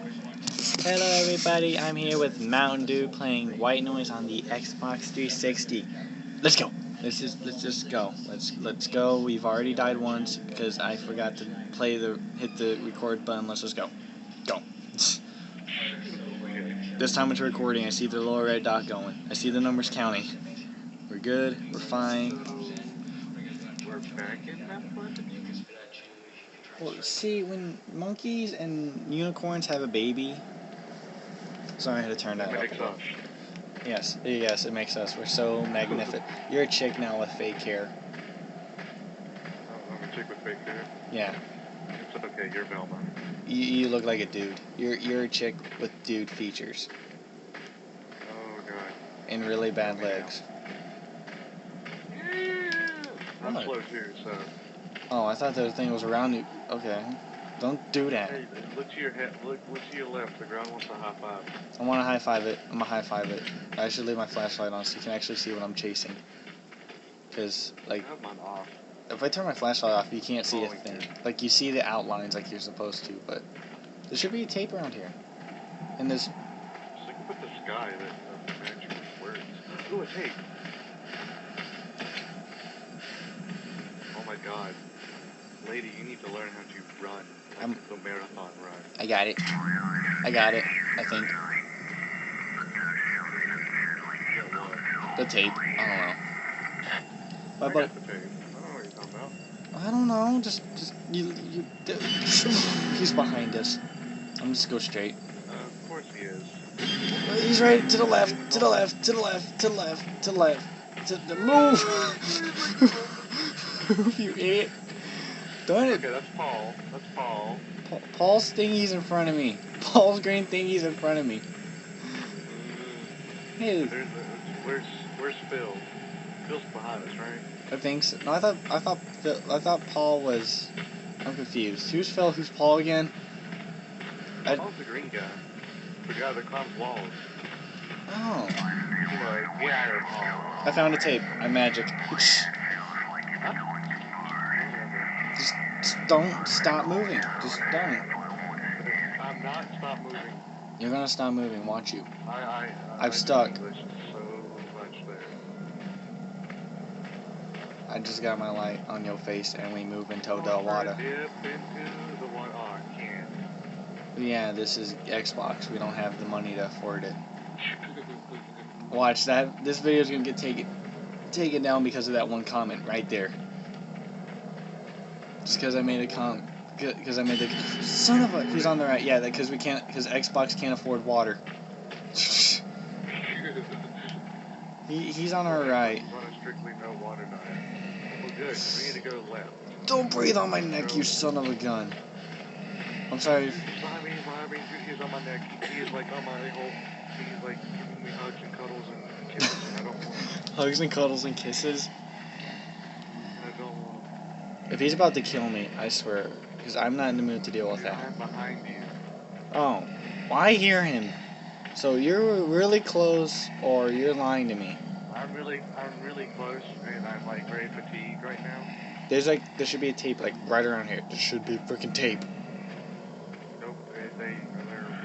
Hello everybody, I'm here with Mountain Dew playing White Noise on the Xbox 360. Let's go. Let's just go. Let's go. We've already died once because I forgot to hit the record button. Let's just go. Go. This time it's recording. I see the little red dot going. I see the numbers counting. We're good. We're fine. We're back in that one? Well, see, when monkeys and unicorns have a baby. Sorry, I had to turn that up. Yes, it makes us. We're so magnificent. You're a chick now with fake hair. I'm a chick with fake hair? Yeah. It's okay, you're Velma. You look like a dude. You're a chick with dude features. Oh god. And really bad legs. Yeah. I'm slow too, so. Oh, I thought the thing was around you. Okay. Don't do that. Hey, look to your head. Look to your left. The ground wants a high five. I want to high five it. I'm gonna high five it. I should leave my flashlight on so you can actually see what I'm chasing. Cause like, I have mine off. if I turn my flashlight off, you can't see a thing. Like you see the outlines like you're supposed to, but there should be a tape around here. And there's. Just look up at the sky that matches words. Ooh, a tape. Oh my god. Lady, you need to learn how to run. Like the marathon run. I got it. I think. The tape. I don't know. I got the tape. I don't know what you're talking about. I don't know. Just he's behind us. I'm just go straight. Of course he is. He's right to the left. To the left. To the left. To the left. To the left. To the move. Move, you idiot. Darn it. Okay, that's Paul. That's Paul. Paul's thingy's in front of me. Paul's green thingy's in front of me. Hey. Where's Phil? Phil's behind us, right? I think so. No, I thought Paul was. I'm confused. Who's Phil? Who's Paul again? Paul's the green guy. The guy that climbs walls. Oh. Anyway, get out of here, Paul. I found a tape. I'm magic. Just don't stop moving. Just don't. I'm not stop moving. You're gonna stop moving. Watch you. I've stuck. So much there. I just got my light on your face and we move into the water. Dip into the water. Oh, I can't. Yeah, this is Xbox. We don't have the money to afford it. Watch that. This video's gonna get taken down because of that one comment right there. Just because I made a comment. Because I made the son of a. Who's on the right? Yeah, because we can't. Because Xbox can't afford water. He's on our right. On a strictly no water diet. Well, good. We need to go left. Don't breathe on my neck, you son of a gun. I'm sorry. Behind me, he's on my neck. He is like on my ankle. He's like giving me hugs and cuddles and kisses. And I don't want him. Hugs and cuddles and kisses? I don't want him. If he's about to kill me, I swear. Because I'm not in the mood to deal with that. I'm behind you. Oh. Well, I hear him. So you're really close, or you're lying to me. I'm really close, and I'm like very fatigued right now. There should be a tape like right around here. There should be freaking tape. Nope, they're random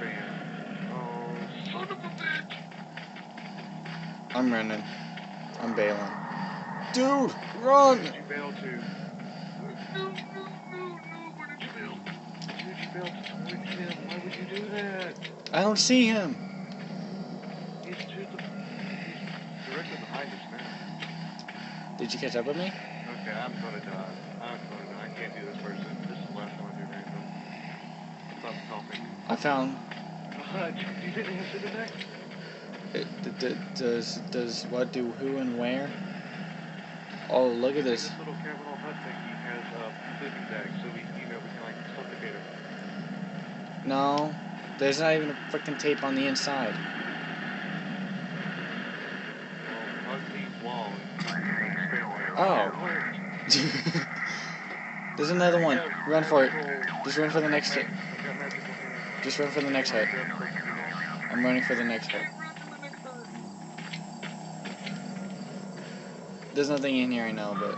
spam. Oh, son of a bitch! I'm running. I'm bailing. Dude, run! Where did you bail to? No, where did you bail? Where did you bail towards him? Why would you do that? I don't see him. He's directly behind us now. Did you catch up with me? Okay, I'm gonna die. I can't do this person. This is the last time I do random. Stop coughing. I found. You didn't answer the next? Does what do who and where? Oh, look at this. This little Cavanaugh hut thing, he has a sleeping bag, so we can like suffocate her. No, there's not even a freaking tape on the inside. Well, hug these walls. Oh. There's another one. Run for it. Just run for the next hit. Just run for the next hit. I'm running for the next hit. There's nothing in here right now, but...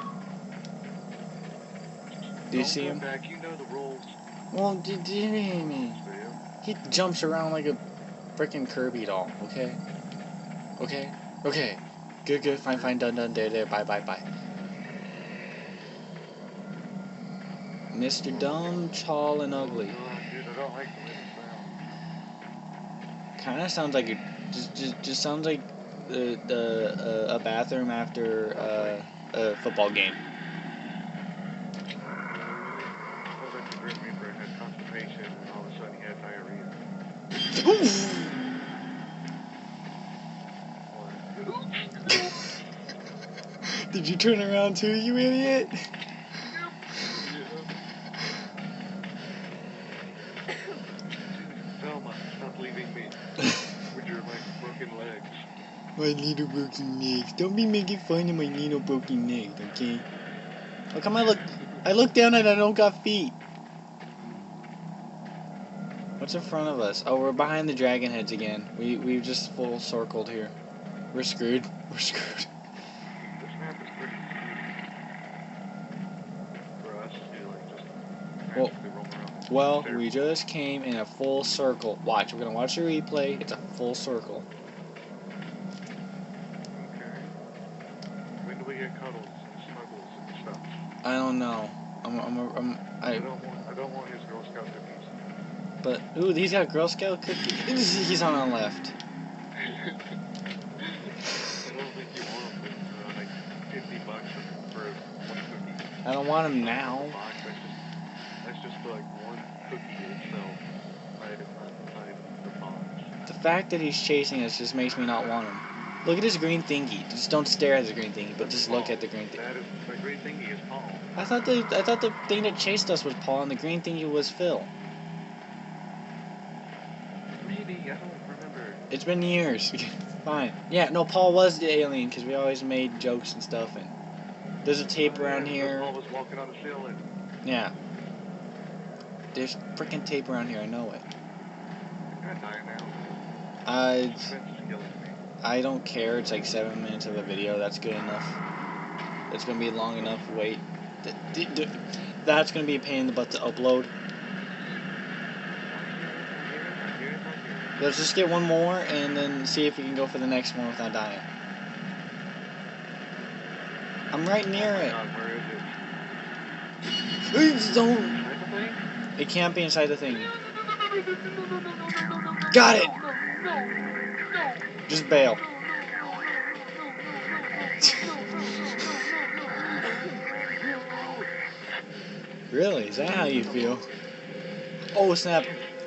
Do you see him? You know the rules. Well, did you hear me? He jumps around like a freaking Kirby doll. Okay. Okay. Okay. Good. Good. Fine. Fine. Done. Done. There. There. Bye. Bye. Bye. Mr. Dumb, Tall, and Ugly. Dude, I don't like the way it sounds. Kind of sounds like just sounds like a bathroom after a football game. Sounds like the Grim Reaper had constipation and all of a sudden he had diarrhea. Did you turn around too, you idiot? Velma, stop leaving me with your like broken legs. My little broken legs. Don't be making fun of my little broken legs, okay? How come I look down and I don't got feet? What's in front of us? Oh, we're behind the dragon heads again. We've just full circled here. We're screwed. We're screwed. This map is pretty easy for us to like just magically roam around. Well, we just came in a full circle. Watch, we're gonna watch the replay. It's a full circle. Okay. When do we get cuddles and snuggles and stuff? I don't know. I don't want his Girl Scout cookies. But ooh, he's got Girl Scout cookies. He's on our left. I don't think you want them for like $50 for one cookie. I don't want him now. That's just for like one cookie itself. Not the box. The fact that he's chasing us just makes me not want him. Look at his green thingy. Just don't stare at the green thingy, but just look at the green thingy. The green thingy is Paul. I thought the thing that chased us was Paul, and the green thingy was Phil. Maybe, I don't remember. It's been years. Fine. Yeah, no, Paul was the alien because we always made jokes and stuff. And there's a tape around here. Paul was walking on the ceiling. Yeah. There's freaking tape around here. I know it. I'm gonna die now. Suspense is killing me. I don't care. It's like 7 minutes of a video. That's good enough. It's gonna be long enough. Wait. That's gonna be a pain in the butt to upload. Let's just get one more and then see if we can go for the next one without dying. I'm right near it. Where is it? Please don't. It can't be inside the thing. Got it. Just bail. Really? Is that how you feel? Oh snap!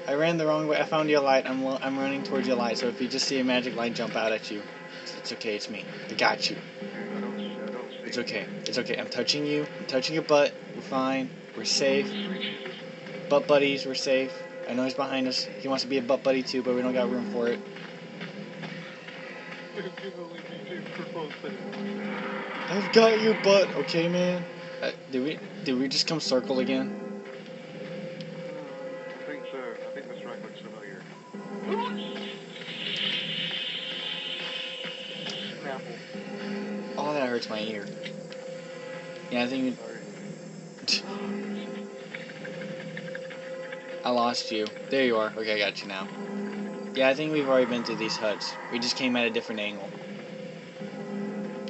I ran the wrong way. I found your light. I'm running towards your light. So if you just see a magic light jump out at you, it's okay. It's me. I got you. It's okay. It's okay. I'm touching you. I'm touching your butt. We're fine. We're safe. Butt buddies. We're safe. I know he's behind us. He wants to be a butt buddy too, but we don't got room for it. I've got your butt. Okay, man. Did we just come circle again? I think so. I think this track looks familiar. Apple. Oh, that hurts my ear. Yeah, I think I lost you. There you are. Okay, I got you now. Yeah, I think we've already been through these huts. We just came at a different angle.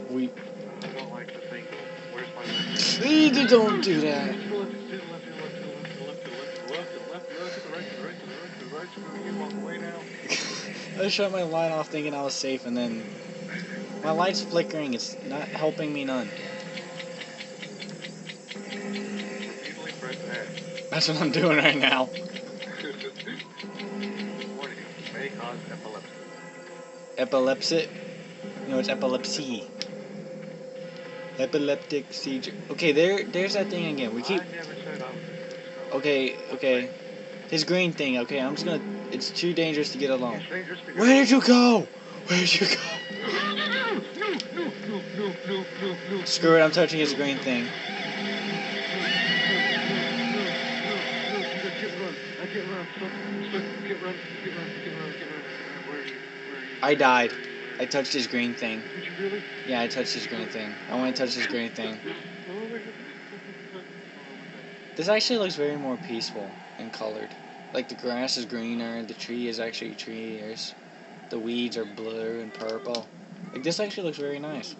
I don't like the thing. Where's my left? Don't do that. I shut my light off thinking I was safe, and then my light's flickering. It's not helping me none. That's what I'm doing right now. Warning, may cause epilepsy. Epilepsy? No, it's epilepsy. Epileptic seizure. Okay, there's that thing again. We keep. I never said I was. Okay. His green thing. Okay, I'm just gonna. It's too dangerous to get alone. Where did you go? Where did you go? No. Screw it. I'm touching his green thing. I died. I touched his green thing. Did you really? Yeah, I touched his green thing. I want to touch his green thing. This actually looks very more peaceful and colored. Like the grass is greener, the tree is actually trees, the weeds are blue and purple. Like this actually looks very nice.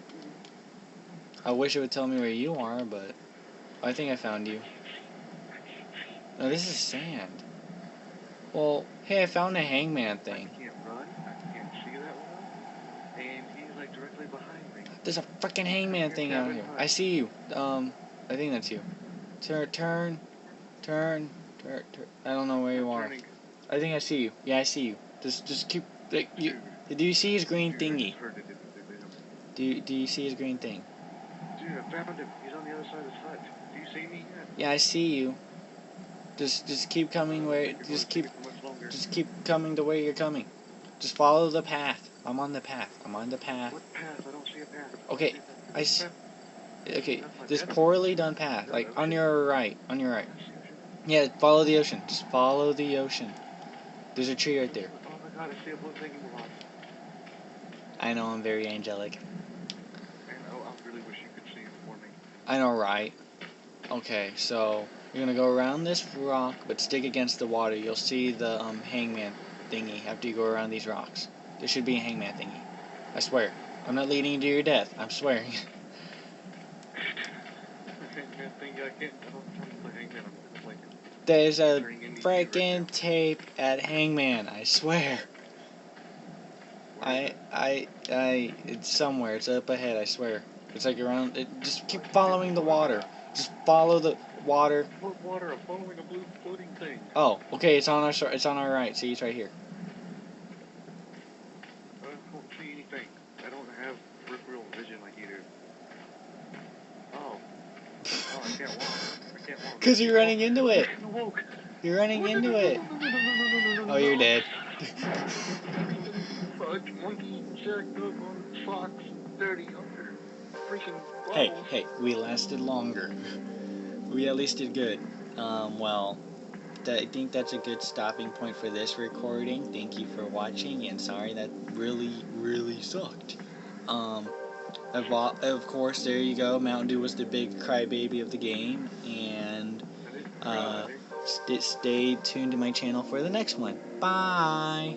I wish it would tell me where you are, but I think I found you. No, this is sand. Well, hey, I found a hangman thing. I can't run. I can't see that well. And he's like directly behind me. There's a freaking hangman thing out here. I see you. I think that's you. Turn. I don't know where you are. I think I see you. Yeah, I see you. Just keep. Like, you. Do you see his green thingy? Do you see his green thing? Dude, I found him. He's on the other side of the hut. Do you see me yet? Yeah, I see you. Just keep coming where. Just keep coming to where you're coming. Just follow the path. I'm on the path. What path? I don't see a path. Okay, I see. Okay, this poorly done path. Like on your right. On your right. Yeah, follow the ocean. Just follow the ocean. There's a tree right there. Oh my god, I see a blue thing in the water. I know, I'm very angelic. And I really wish you could see it for me. I know, right? Okay, so you're gonna go around this rock, but stick against the water. You'll see the hangman thingy after you go around these rocks. There should be a hangman thingy. I swear. I'm not leading you to your death. I'm swearing. There's a freaking tape at hangman. I swear. It's somewhere. It's up ahead. I swear. It's like around. Just keep following the water. Just follow the water. What water? I'm following a blue floating thing. Oh, okay. It's on our. It's on our right. See, it's right here. I don't see anything. I don't have peripheral vision like you do. Oh, I can't walk. Cause you're running into it. You're running into it. Oh, you're dead. Hey, we lasted longer. We at least did good. Well, I think that's a good stopping point for this recording. Thank you for watching, and sorry that really sucked. Of course, there you go. Mountain Dew was the big crybaby of the game, and stay tuned to my channel for the next one. Bye!